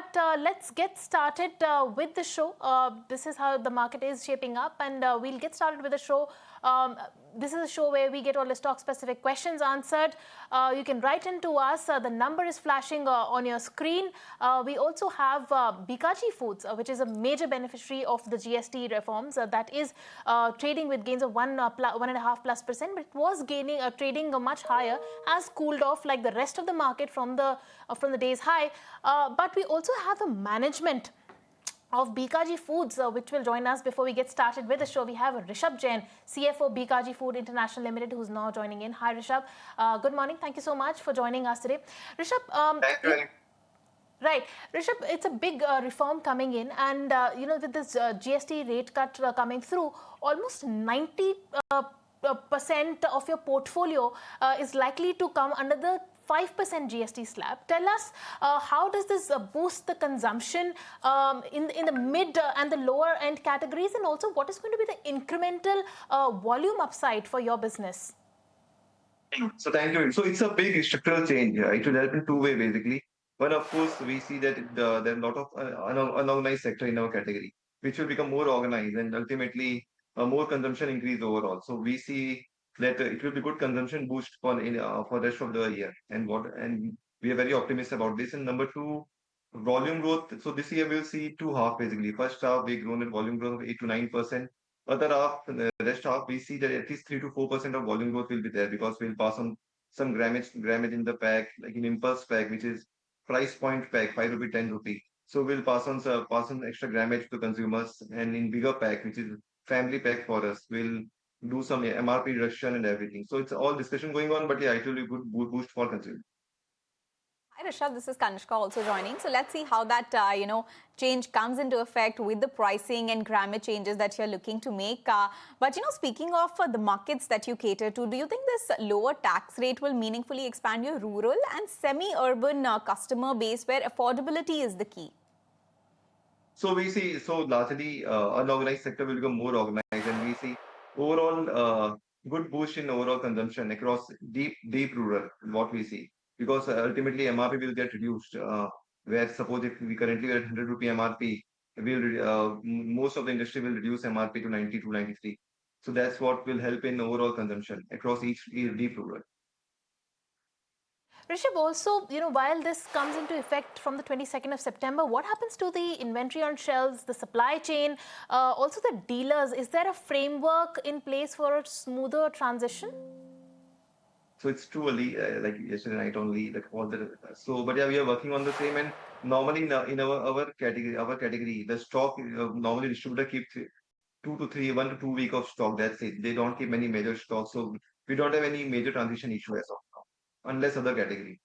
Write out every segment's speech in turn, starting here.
But let's get started with the show. This is how the market is shaping up, and we'll get started with the show. Um, this is a show where we get all the stock-specific questions answered. You can write into us. The number is flashing on your screen. We also have Bikaji Foods, which is a major beneficiary of the GST reforms. That is trading with gains of 1.5%, but it was trading much higher, has cooled off like the rest of the market from the day's high. But we also have the management of Bikaji Foods, which will join us before we get started with the show. We have Rishabh Jain, CFO Bikaji Food International Limited, who's now joining in. Hi, Rishabh. Good morning. Thank you so much for joining us today. Rishabh, Thank you. Right. Rishabh, it's a big reform coming in, and with this GST rate cut coming through, almost 90% of your portfolio is likely to come under the 5% GST slab. Tell us, how does this boost the consumption in the mid and the lower end categories, and also what is going to be the incremental volume upside for your business? So thank you. So it's a big structural change. It will help in two ways basically. One, of course, we see that there are a lot of unorganized sector in our category, which will become more organized and ultimately more consumption increase overall. So we see that it will be good consumption boost for the rest of the year, and we are very optimistic about this. And number two, volume growth. So this year we'll see two half basically. First half we grown at volume growth of 8 to 9%. Other half, the rest half, we see that at least 3 to 4% of volume growth will be there because we'll pass on some grammage in the pack, like in impulse pack, which is price point pack, 5 rupee, 10 rupee. So we'll pass on extra grammage to consumers, and in bigger pack, which is family pack for us, we'll do some MRP reduction and everything. So it's all discussion going on, but yeah, it will be good boost for consumers. Hi Rishabh, this is Kanishka also joining. So let's see how that change comes into effect with the pricing and grammage changes that you're looking to make. But speaking of the markets that you cater to, do you think this lower tax rate will meaningfully expand your rural and semi-urban customer base where affordability is the key? So we see, so largely unorganized sector will become more organized, and we see overall good boost in overall consumption across deep rural, what we see. Because ultimately MRP will get reduced, where suppose if we currently are at 100 rupee MRP, most of the industry will reduce MRP to 90 to 93. So that's what will help in overall consumption across each deep rural. Rishabh, also, while this comes into effect from the 22nd of September, what happens to the inventory on shelves, the supply chain, also the dealers? Is there a framework in place for a smoother transition? So it's too early, like yesterday night only, like all the but yeah, we are working on the same. And normally in our category, the stock normally distributor keeps 1 to 2 week of stock. That's it. They don't keep any major stock, so we don't have any major transition issue as of now, unless other category,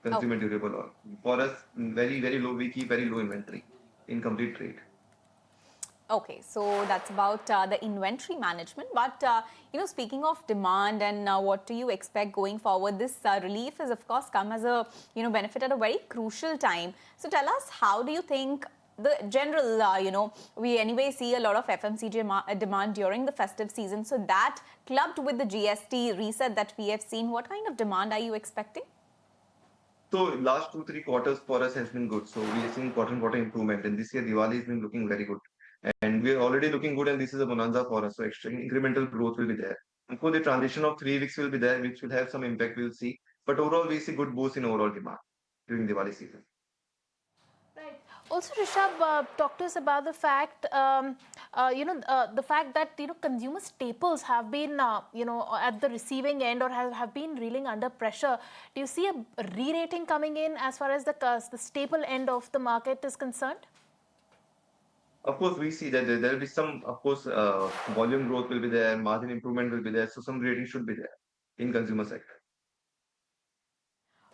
consumer Okay. durable or for us very low. We keep very low inventory in complete trade. Okay, so that's about the inventory management. But, speaking of demand and what do you expect going forward, this relief has, of course, come as a, benefit at a very crucial time. So tell us, how do you think the general, we anyway see a lot of FMCG demand during the festive season. So that clubbed with the GST reset that we have seen, what kind of demand are you expecting? So last 2 3 quarters for us has been good. So we are seeing quarter improvement, and this year Diwali has been looking very good. And we are already looking good, and this is a bonanza for us. So extra incremental growth will be there. Of course, the transition of 3 weeks will be there, which will have some impact. We'll see, but overall, we see good boost in overall demand during Diwali season. Right. Also, Rishabh, talk to us about the fact, the fact that consumer staples have been, at the receiving end or have been reeling under pressure. Do you see a re-rating coming in as far as the staple end of the market is concerned? Of course, we see that there will be some, of course, volume growth will be there, margin improvement will be there. So some rating should be there in consumer sector.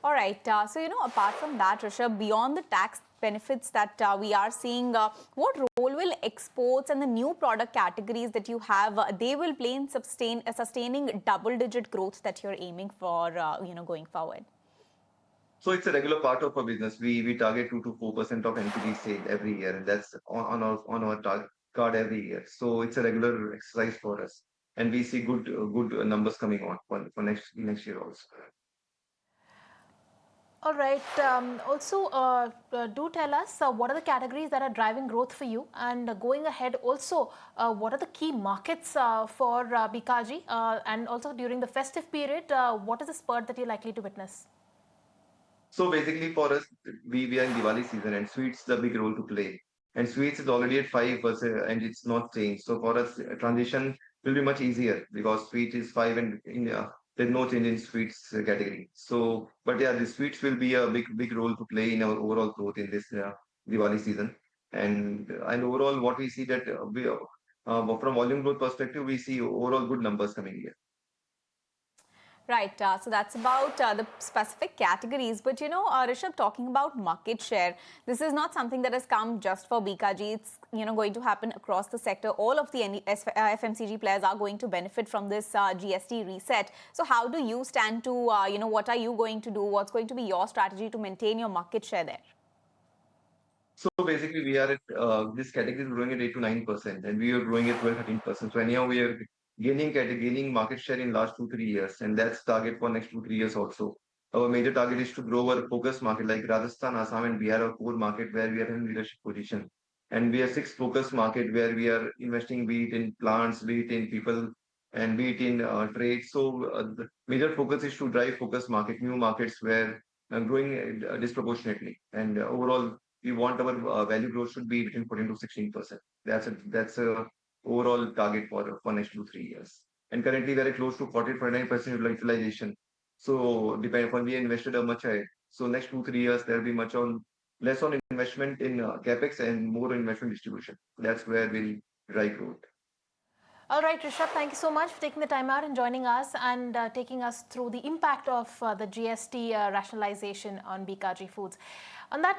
All right. So, apart from that, Rishabh, beyond the tax benefits that we are seeing, what role will exports and the new product categories that you have, they will play in sustaining double-digit growth that you're aiming for, going forward? So it's a regular part of our business. We target 2 to 4% of NPD sale every year, and that's on our target card every year. So it's a regular exercise for us, and we see good numbers coming on for next year also. All right. Do tell us what are the categories that are driving growth for you, and going ahead, also what are the key markets for Bikaji, and also during the festive period, what is the spurt that you're likely to witness? So basically for us, we are in Diwali season and sweets the big role to play. And sweets is already at 5% and it's not changed. So for us, transition will be much easier because sweet is 5 and there's no change in sweets category. So, but yeah, the sweets will be a big role to play in our overall growth in this Diwali season. And overall, what we see that from volume growth perspective, we see overall good numbers coming here. Right, so that's about the specific categories. But Rishabh, talking about market share, this is not something that has come just for Bikaji. It's going to happen across the sector. All of the FMCG players are going to benefit from this GST reset. So how do you stand to, what are you going to do? What's going to be your strategy to maintain your market share there? So basically, we are at this category is growing at 8 to 9%, and we are growing at 12-13%. So anyhow, we are gaining market share in last 2-3 years, and that's target for next 2-3 years also. Our major target is to grow our focus market like Rajasthan, Assam, and Bihar, our core market where we are in leadership position. And we have 6 focus market where we are investing, be it in plants, be it in people, and be it in trade. So the major focus is to drive focus market, new markets where growing disproportionately. And overall, we want our value growth should be between 14 to 16%. That's a overall target for next 2-3 years. And currently we are close to 40-49% utilization. So depending upon we invested a much higher. So next 2-3 years there will be much on less on investment in capex and more investment distribution. That's where we'll drive growth. All right, Rishabh, thank you so much for taking the time out and joining us and taking us through the impact of the GST rationalization on Bikaji Foods. On that